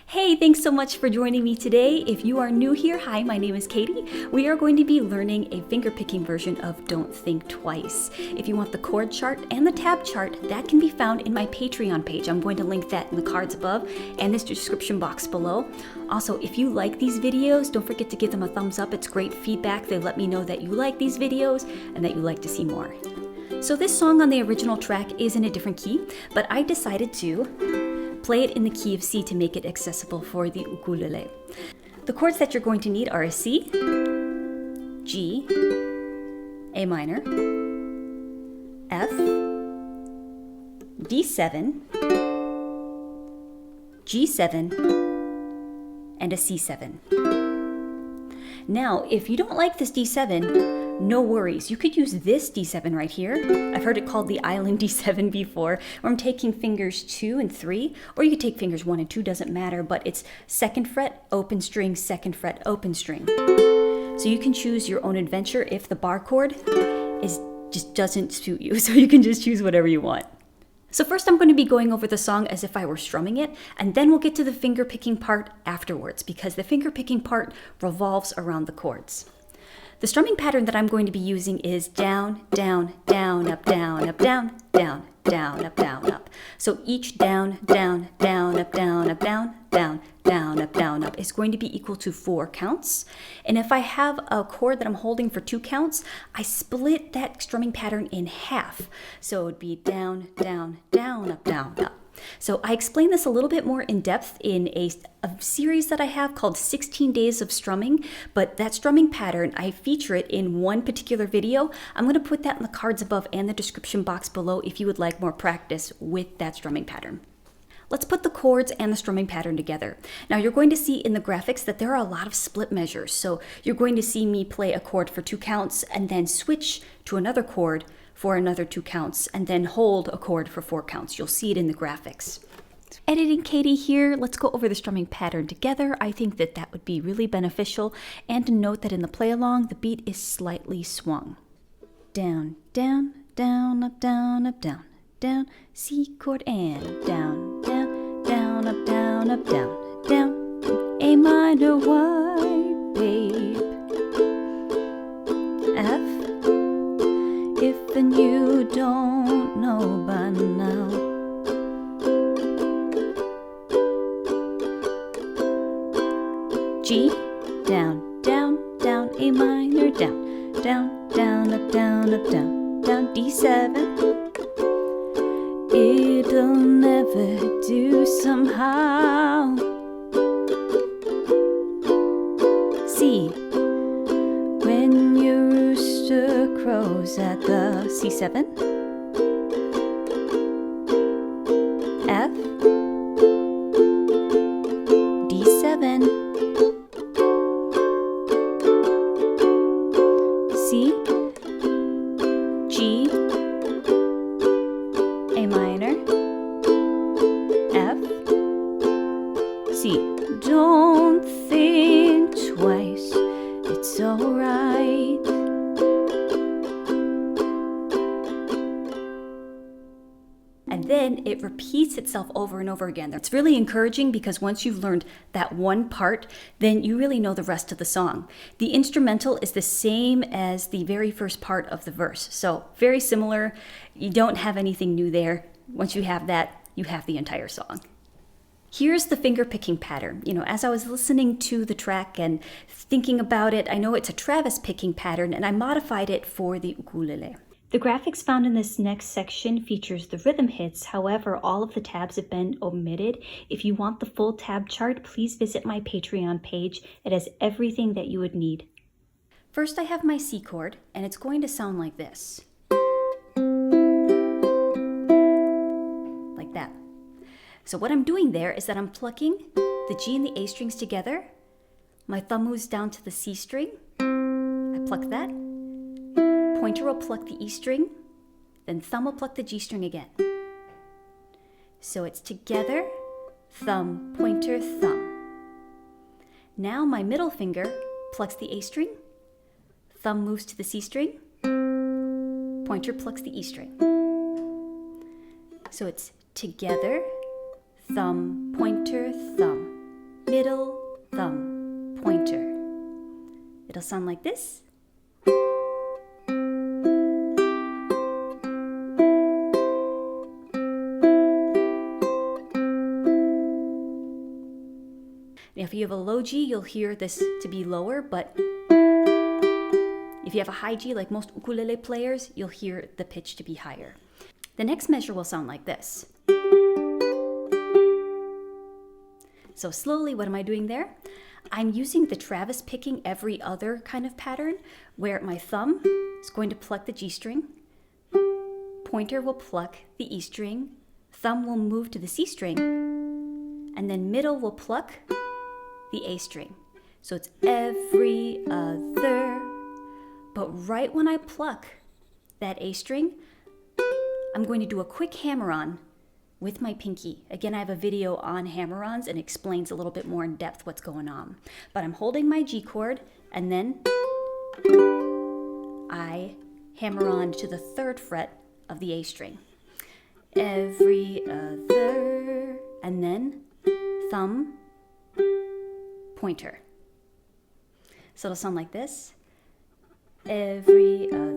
Hey, thanks so much for joining me today. If you are new here, hi, my name is Katie. We are going to be learning a fingerpicking version of Don't Think Twice. If you want the chord chart and the tab chart, that can be found in my Patreon page. I'm going to link that in the cards above and this description box below. Also, if you like these videos, don't forget to give them a thumbs up. It's great feedback. They let me know that you like these videos and that you like to see more. So this song on the original track is in a different key, but I decided to play it in the key of C to make it accessible for the ukulele. The chords that you're going to need are a C, G, A minor, F, D7, G7, and a C7. Now, if you don't like this D7, no worries. You could use this D7 right here. I've heard it called the island D7 before, where I'm taking fingers 2 and 3, or you could take fingers 1 and 2, doesn't matter, but it's 2nd fret, open string, 2nd fret, open string. So you can choose your own adventure if the bar chord just doesn't suit you, so you can just choose whatever you want. So first I'm going to be going over the song as if I were strumming it, and then we'll get to the finger picking part afterwards, because the finger picking part revolves around the chords. The strumming pattern that I'm going to be using is down, down, down, up, down, up, down, down, down, up, down, up. So each down, down, down, up, down, up, down, down, down, up, down, up is going to be equal to 4 counts. And if I have a chord that I'm holding for 2 counts, I split that strumming pattern in half. So it would be down, down, down, up, down, up. So I explain this a little bit more in depth in a series that I have called 16 Days of Strumming, but that strumming pattern, I feature it in one particular video. I'm going to put that in the cards above and the description box below if you would like more practice with that strumming pattern. Let's put the chords and the strumming pattern together. Now you're going to see in the graphics that there are a lot of split measures. So you're going to see me play a chord for 2 counts and then switch to another chord for another 2 counts and then hold a chord for 4 counts. You'll see it in the graphics. Editing Katie here. Let's go over the strumming pattern together. I think that would be really beneficial. And to note that in the play along, the beat is slightly swung. Down, down, down, up, down, up, down, down, C chord and down, down, down, up, down, up, down, down, A minor, wide, babe, F, if and you don't know by now. G, down, down, down, A minor, down, down, down, up, down, up, down, down, D7. It'll never do somehow. C, when your rooster crows at the C7. F, D7, C, G, A minor, F, C. Don't think twice, it's alright. And then it repeats itself over and over again. That's really encouraging because once you've learned that one part, then you really know the rest of the song. The instrumental is the same as the very first part of the verse. So very similar. You don't have anything new there. Once you have that, you have the entire song. Here's the finger picking pattern. As I was listening to the track and thinking about it, I know it's a Travis picking pattern and I modified it for the ukulele. The graphics found in this next section features the rhythm hits. However, all of the tabs have been omitted. If you want the full tab chart, please visit my Patreon page. It has everything that you would need. First, I have my C chord, and it's going to sound like this. Like that. So what I'm doing there is that I'm plucking the G and the A strings together. My thumb moves down to the C string. I pluck that. Pointer will pluck the E string, then thumb will pluck the G string again. So it's together, thumb, pointer, thumb. Now my middle finger plucks the A string, thumb moves to the C string, pointer plucks the E string. So it's together, thumb, pointer, thumb. middle, thumb, pointer. It'll sound like this. Now, if you have a low G, you'll hear this to be lower, but if you have a high G, like most ukulele players, you'll hear the pitch to be higher. The next measure will sound like this. So slowly, what am I doing there? I'm using the Travis picking every other kind of pattern, where my thumb is going to pluck the G string, pointer will pluck the E string, thumb will move to the C string, and then middle will pluck the A string. So it's every other. But right when I pluck that A string, I'm going to do a quick hammer-on with my pinky. Again, I have a video on hammer-ons and explains a little bit more in depth what's going on. But I'm holding my G chord, and then I hammer on to the 3rd fret of the A string. Every other, and then thumb, pointer. So it'll sound like this. Every other.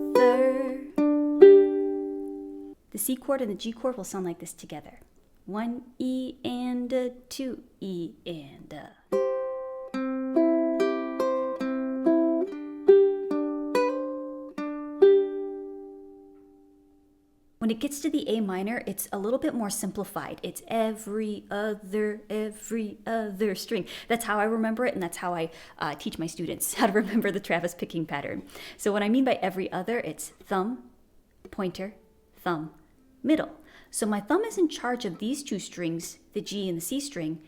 The C chord and the G chord will sound like this together. 1 E and a 2 E and a. When it gets to the A minor, it's a little bit more simplified. It's every other string. That's how I remember it, and that's how I teach my students how to remember the Travis picking pattern. So what I mean by every other, it's thumb, pointer, thumb, middle. So my thumb is in charge of these 2 strings, the G and the C string.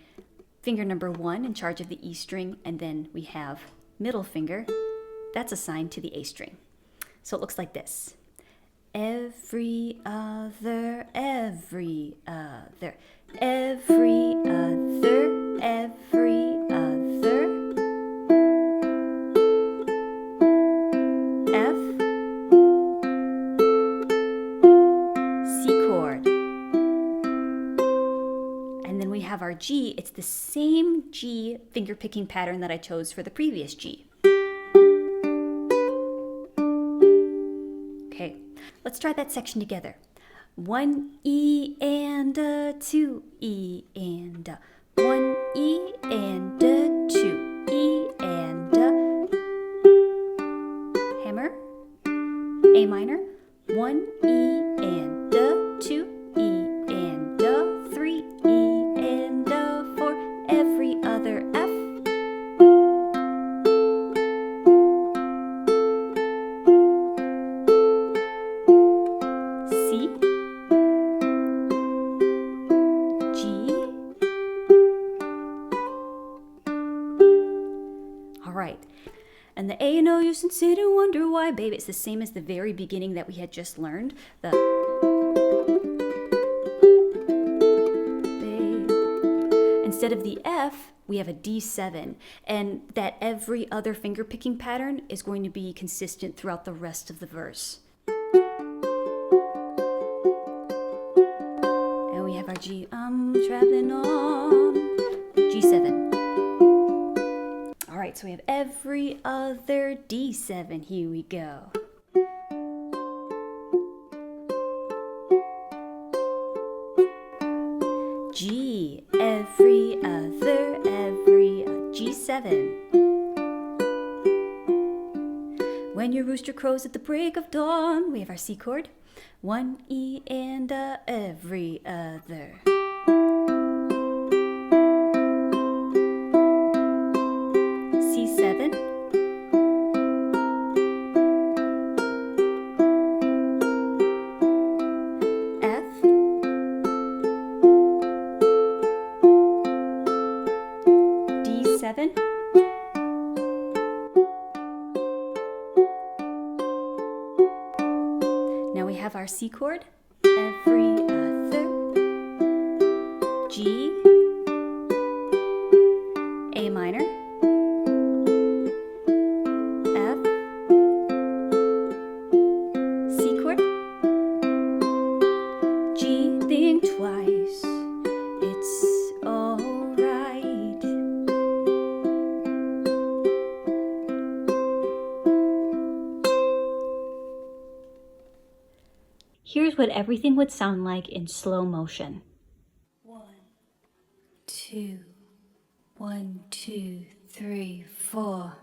Finger number 1 in charge of the E string, and then we have middle finger. That's assigned to the A string. So it looks like this. Every other, every other, every other, every other. F, C chord. And then we have our G. It's the same G finger picking pattern that I chose for the previous G. Let's try that section together. 1 E and a 2 E and a. 1 E and a 2 E and a. Hammer, A minor. 1 E and a 2 E and a 3 E and a 4. Every other F. And the A and O, you should sit and wonder why, babe. It's the same as the very beginning that we had just learned. The babe. Instead of the F, we have a D7. And that every other finger picking pattern is going to be consistent throughout the rest of the verse. And we have our G, I'm traveling on. G7. All right, so we have every other D7. Here we go. G, every other, G7. When your rooster crows at the break of dawn, we have our C chord. 1 E and a every other. C7. F. D7. Now we have our C chord, every other, G, A minor, F, C chord, G, think twice, it's alright. what everything would sound like in slow motion. 1, 2, 1, 2, 3, 4.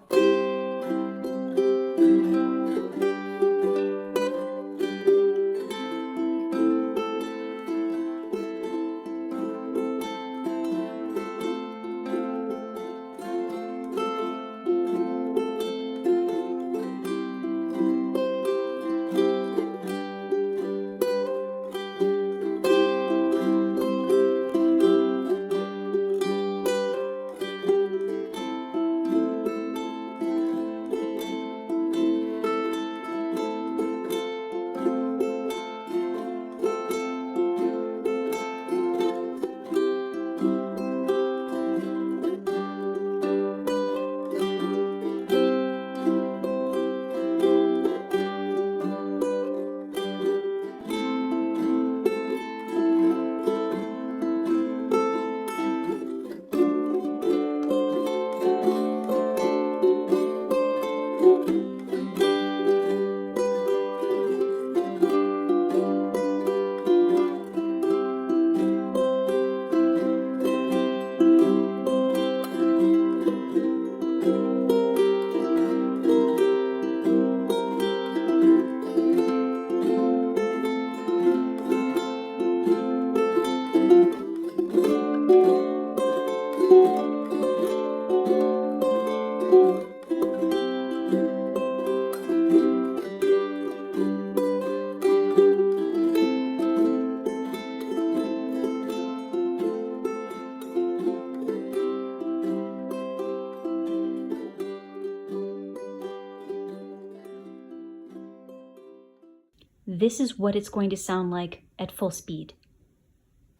This is what it's going to sound like at full speed.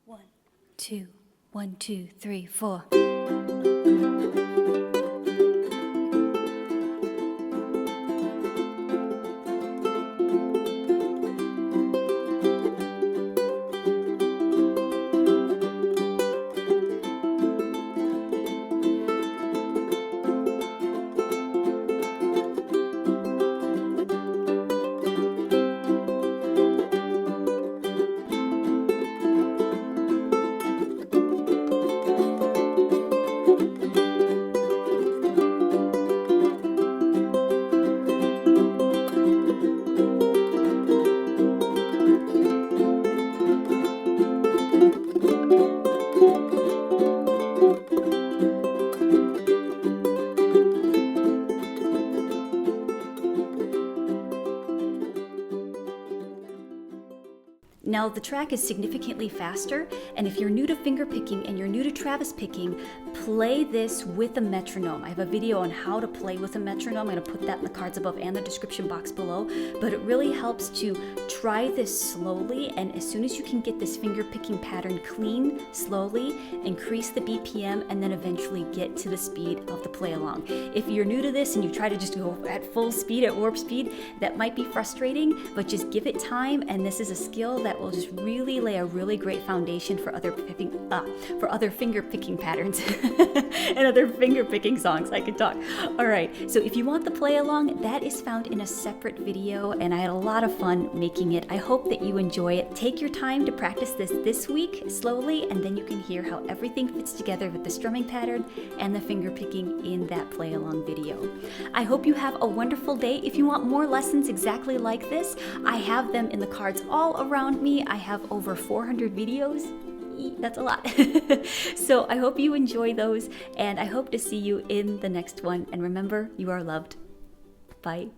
1, 2, 1, 2, 3, 4. Now the track is significantly faster, and if you're new to finger picking and you're new to Travis picking, play this with a metronome. I have a video on how to play with a metronome. I'm going to put that in the cards above and the description box below, but it really helps to try this slowly, and as soon as you can get this finger picking pattern clean, slowly, increase the BPM, and then eventually get to the speed of the play along. If you're new to this and you try to just go at full speed, at warp speed, that might be frustrating, but just give it time, and this is a skill that will just really lay a really great foundation for other finger picking patterns and other finger picking songs. I could talk. All right, so if you want the play along, that is found in a separate video, and I had a lot of fun making it. I hope that you enjoy it. Take your time to practice this week slowly, and then you can hear how everything fits together with the strumming pattern and the finger picking in that play along video. I hope you have a wonderful day. If you want more lessons exactly like this, I have them in the cards all around me. I have over 400 videos. That's a lot. So I hope you enjoy those, and I hope to see you in the next one. And remember, you are loved. Bye.